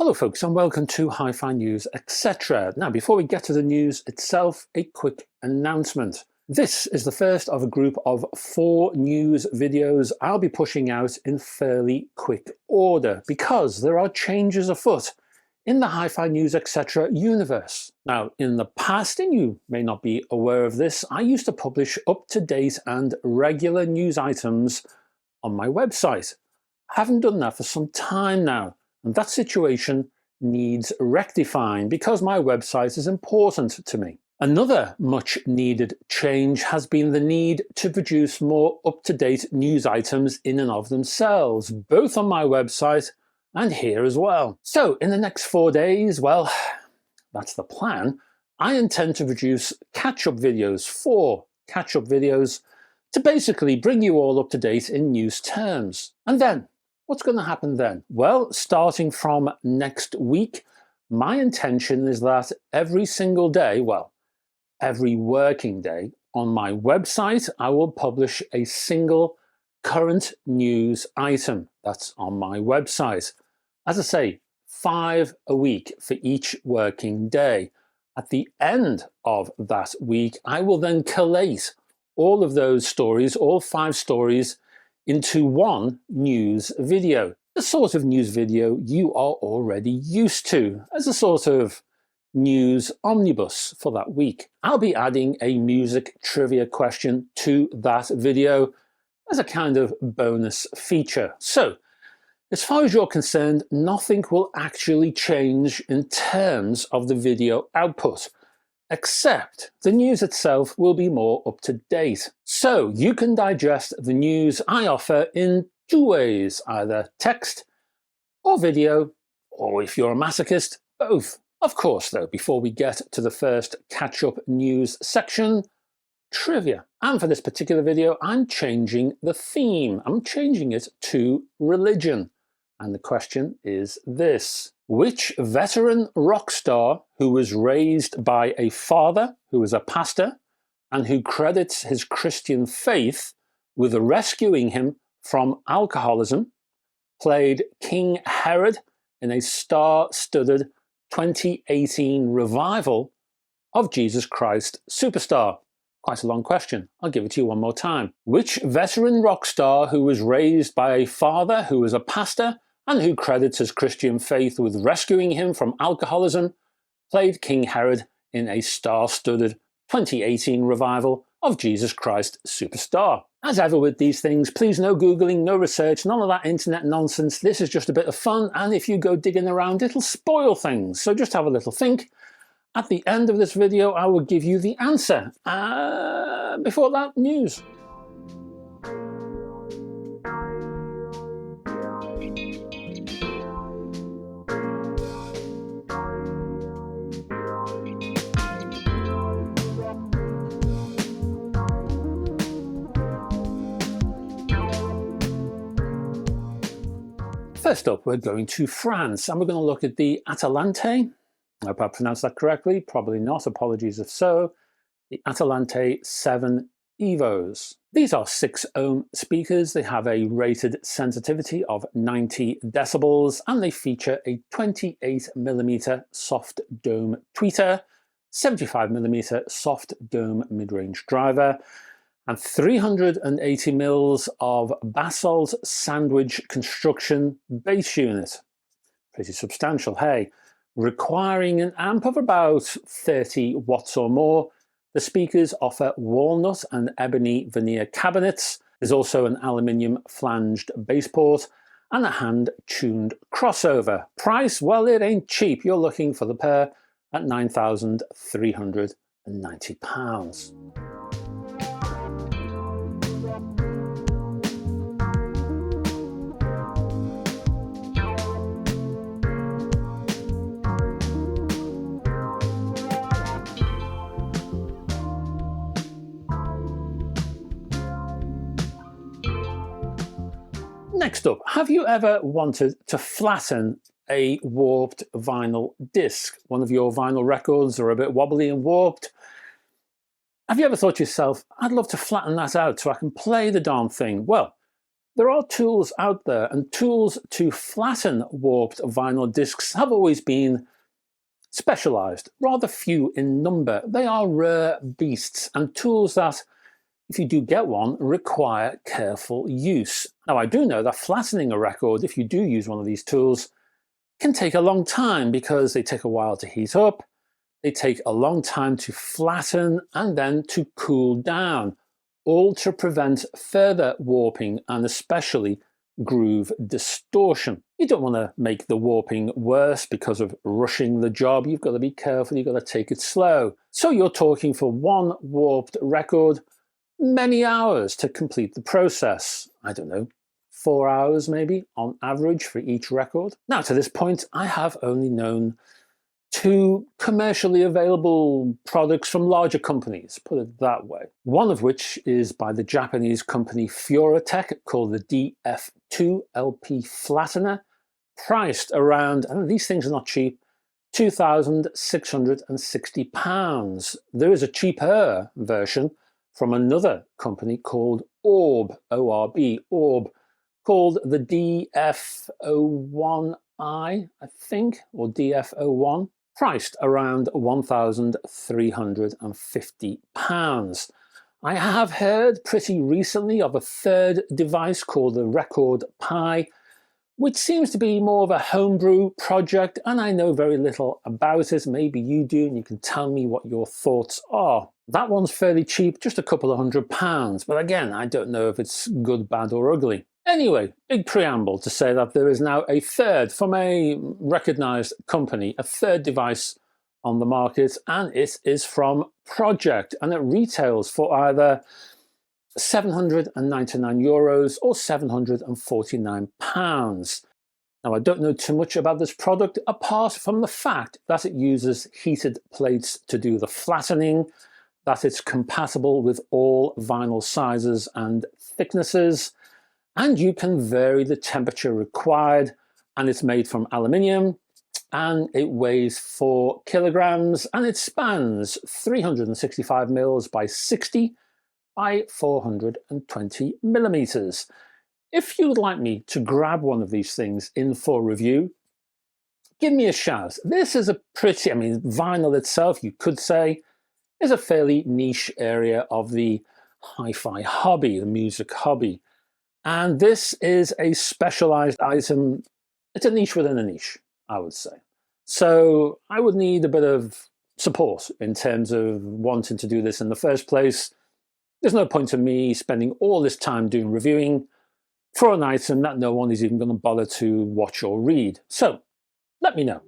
Hello folks and welcome to HiFi News, etc. Now before we get to the news itself, a quick announcement. This is the first of a group of 4 news videos I'll be pushing out in fairly quick order because there are changes afoot in the HiFi News, etc. universe. Now in the past, and you may not be aware of this, I used to publish up-to-date and regular news items on my website. I haven't done that for some time now. And that situation needs rectifying because my website is important to me. Another much needed change has been the need to produce more up-to-date news items in and of themselves, both on my website and here as well. So in the next 4 days, well, that's the plan, I intend to produce catch-up videos, 4 catch-up videos, to basically bring you all up to date in news terms. And then, what's going to happen then? Well, starting from next week, my intention is that every single day, well, every working day, on my website, I will publish a single current news item that's on my website. As I say, 5 a week for each working day. At the end of that week, I will then collate all of those stories, all 5 stories, into one news video. The sort of news video you are already used to as a sort of news omnibus for that week. I'll be adding a music trivia question to that video as a kind of bonus feature. So, as far as you're concerned, nothing will actually change in terms of the video output, except the news itself will be more up to date. So you can digest the news I offer in 2 ways, either text or video, or if you're a masochist, both. Of course though, before we get to the first catch-up news section, trivia. And for this particular video, I'm changing the theme. I'm changing it to religion. And the question is this: which veteran rock star who was raised by a father who was a pastor and who credits his Christian faith with rescuing him from alcoholism played King Herod in a star-studded 2018 revival of Jesus Christ Superstar? Quite a long question. I'll give it to you one more time. Which veteran rock star who was raised by a father who was a pastor and who credits his Christian faith with rescuing him from alcoholism played King Herod in a star-studded 2018 revival of Jesus Christ Superstar? As ever with these things, please no Googling, no research, none of that internet nonsense. This is just a bit of fun, and if you go digging around, it'll spoil things. So just have a little think. At the end of this video, I will give you the answer. Before that, news. First up, we're going to France, and we're going to look at the Atalante. I hope I pronounced that correctly, probably not, apologies if so. The Atalante 7 Evos. These are 6-ohm speakers. They have a rated sensitivity of 90 decibels, and they feature a 28mm soft dome tweeter, 75mm soft dome mid-range driver, and 380 mils of basalt sandwich construction bass unit. Pretty substantial, hey. Requiring an amp of about 30 watts or more, the speakers offer walnut and ebony veneer cabinets. There's also an aluminium flanged bass port and a hand-tuned crossover. Price, well, it ain't cheap. You're looking for the pair at £9,390. Next up, have you ever wanted to flatten a warped vinyl disc? One of your vinyl records are a bit wobbly and warped. Have you ever thought to yourself, I'd love to flatten that out so I can play the darn thing? Well, There are tools out there, and tools to flatten warped vinyl discs have always been specialized, rather few in number. They are rare beasts, and tools that, if you do get one, require careful use. Now, I do know that flattening a record, if you do use one of these tools, can take a long time because they take a while to heat up, they take a long time to flatten, and then to cool down, all to prevent further warping and especially groove distortion. You don't want to make the warping worse because of rushing the job. You've got to be careful, you've got to take it slow. So you're talking for one warped record, many hours to complete the process. I don't know, 4 hours maybe on average for each record. Now, to this point, I have only known 2 commercially available products from larger companies, put it that way. One of which is by the Japanese company PRO-JECT, called the DF2 LP flattener, priced around, and these things are not cheap, £2,660. There is a cheaper version from another company called Orb, O-R-B, Orb, called the DF01i, I think, or DF01, priced around £1,350. I have heard pretty recently of a third device called the Record Pi, which seems to be more of a homebrew project, and I know very little about it. Maybe you do, and you can tell me what your thoughts are. That one's fairly cheap, just a couple of £100, but again, I don't know if it's good, bad, or ugly. Anyway, big preamble to say that there is now a third, from a recognized company, a third device on the market, and it is from PRO-JECT, and it retails for either €799 or £749. Now, I don't know too much about this product apart from the fact that it uses heated plates to do the flattening, that it's compatible with all vinyl sizes and thicknesses, and you can vary the temperature required, and it's made from aluminium, and it weighs 4 kilograms, and it spans 365 mils by 60 by 420 millimeters. If you would like me to grab one of these things in for review, give me a shout. This is a pretty, vinyl itself, you could say, is a fairly niche area of the hi-fi hobby, the music hobby. And this is a specialized item. It's a niche within a niche, I would say. So I would need a bit of support in terms of wanting to do this in the first place. There's no point in me spending all this time doing reviewing for an item that no one is even going to bother to watch or read. So let me know.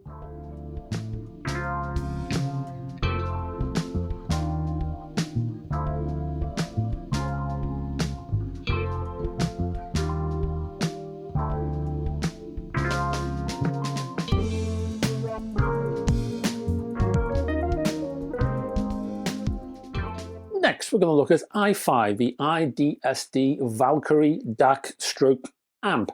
Next, we're going to look at IFI, the IDSD Valkyrie DAC stroke amp.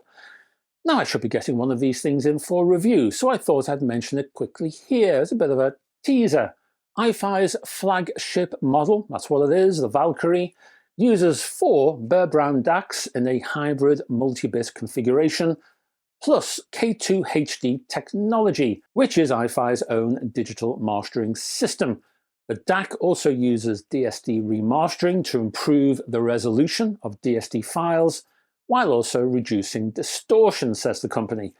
Now, I should be getting one of these things in for review, so I thought I'd mention it quickly here as a bit of a teaser. IFI's flagship model, that's what it is, the Valkyrie, uses 4 Burr Brown DACs in a hybrid multi-bit configuration, plus K2 HD technology, which is IFI's own digital mastering system. The DAC also uses DSD remastering to improve the resolution of DSD files, while also reducing distortion, says the company.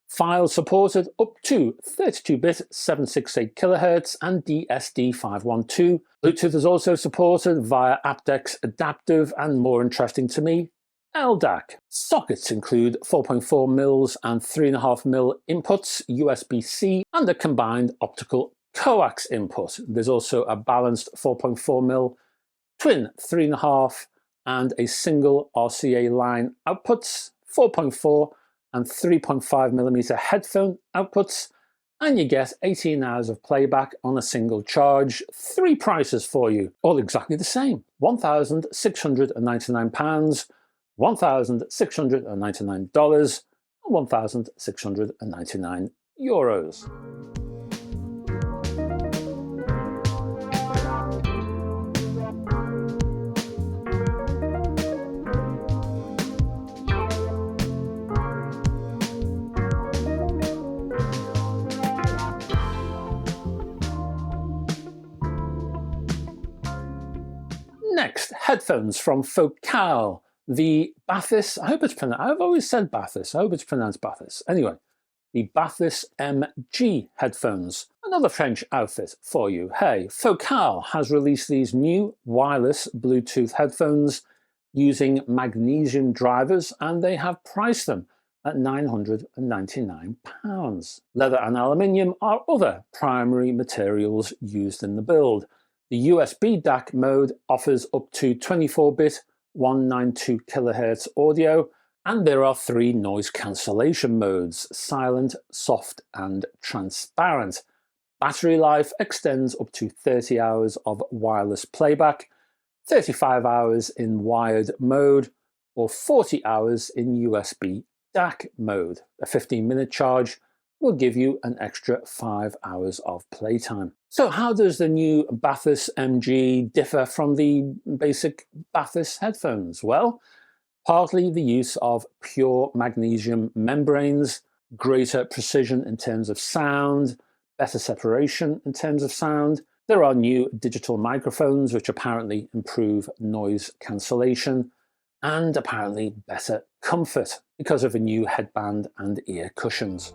Files supported up to 32-bit 768 kHz and DSD 512. Bluetooth is also supported via aptX adaptive and, more interesting to me, LDAC. Sockets include 4.4 mils and 3.5 mil inputs, USB-C, and a combined optical coax input. There's also a balanced 4.4mm twin 3.5 and a single RCA line outputs, 4.4 and 3.5mm headphone outputs, and you get 18 hours of playback on a single charge. 3 prices for you, all exactly the same: £1,699, $1,699, and €1,699. Next, headphones from Focal. The Bathys, I hope it's pronounced, I've always said Bathys, I hope it's pronounced Bathys. Anyway, the Bathys MG headphones. Another French outfit for you. Hey, Focal has released these new wireless Bluetooth headphones using magnesium drivers, and they have priced them at £999. Leather and aluminium are other primary materials used in the build. The USB DAC mode offers up to 24-bit 192 kHz audio, and there are 3 noise cancellation modes: silent, soft, and transparent. Battery life extends up to 30 hours of wireless playback, 35 hours in wired mode, or 40 hours in USB DAC mode. A 15-minute charge will give you an extra 5 hours of playtime. So how does the new Bathys MG differ from the basic Bathys headphones? Well, partly the use of pure magnesium membranes, greater precision in terms of sound, better separation in terms of sound. There are new digital microphones which apparently improve noise cancellation, and apparently better comfort because of a new headband and ear cushions.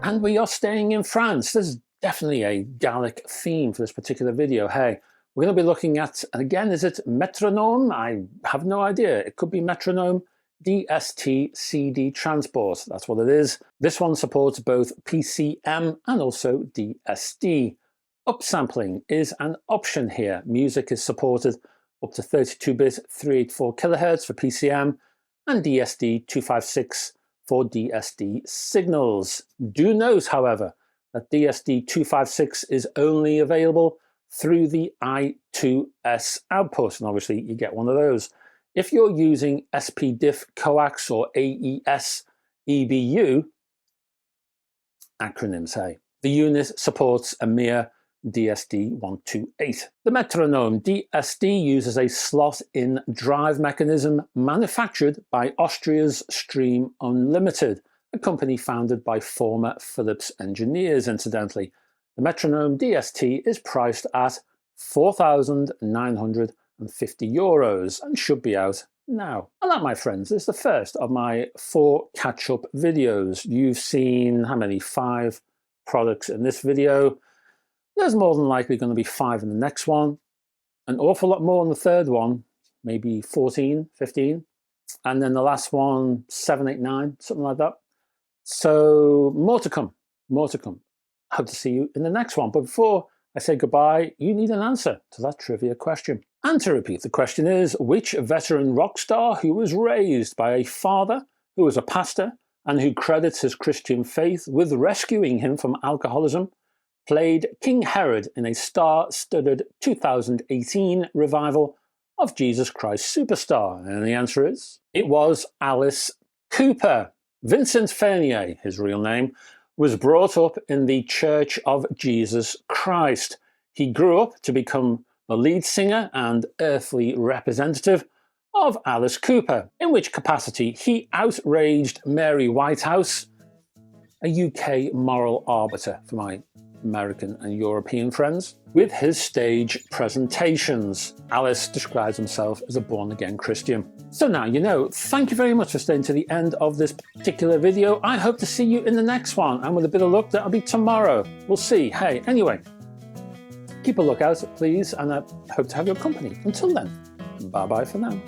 And we are staying in France. There's definitely a Gallic theme for this particular video. Hey, we're going to be looking at, and again, is it METRONOME? I have no idea. It could be METRONOME DST CD transport. That's what it is. This one supports both PCM and also DSD. Upsampling is an option here. Music is supported up to 32-bit 384 kHz for PCM and DSD 256 for DSD signals. Do note, however, that DSD 256 is only available through the I2S output, and obviously you get one of those. If you're using SPDIF coax or AES EBU, acronyms, hey, the unit supports a mere DSD128. The METRONOME DSD uses a slot-in drive mechanism manufactured by Austria's Stream Unlimited, a company founded by former Philips engineers, incidentally. The METRONOME DST is priced at €4,950 and should be out now. And that, my friends, is the first of my 4 catch-up videos. You've seen, how many? 5 products in this video. There's more than likely going to be 5 in the next one, an awful lot more in the third one, maybe 14, 15, and then the last one, 7, 8, 9, something like that. So more to come, more to come. Hope to see you in the next one. But before I say goodbye, you need an answer to that trivia question. And to repeat, the question is, which veteran rock star who was raised by a father who was a pastor and who credits his Christian faith with rescuing him from alcoholism played King Herod in a star-studded 2018 revival of Jesus Christ Superstar? And the answer is, it was Alice Cooper. Vincent Fernier, his real name, was brought up in the Church of Jesus Christ. He grew up to become the lead singer and earthly representative of Alice Cooper, in which capacity he outraged Mary Whitehouse, a UK moral arbiter for my American and European friends, with his stage presentations. Alice describes himself as a born-again Christian. So now you know. Thank you very much for staying to the end of this particular video. I hope to see you in the next one, and with a bit of luck, that'll be tomorrow. We'll see. Hey, anyway, keep a lookout, please, and I hope to have your company. Until then, bye-bye for now.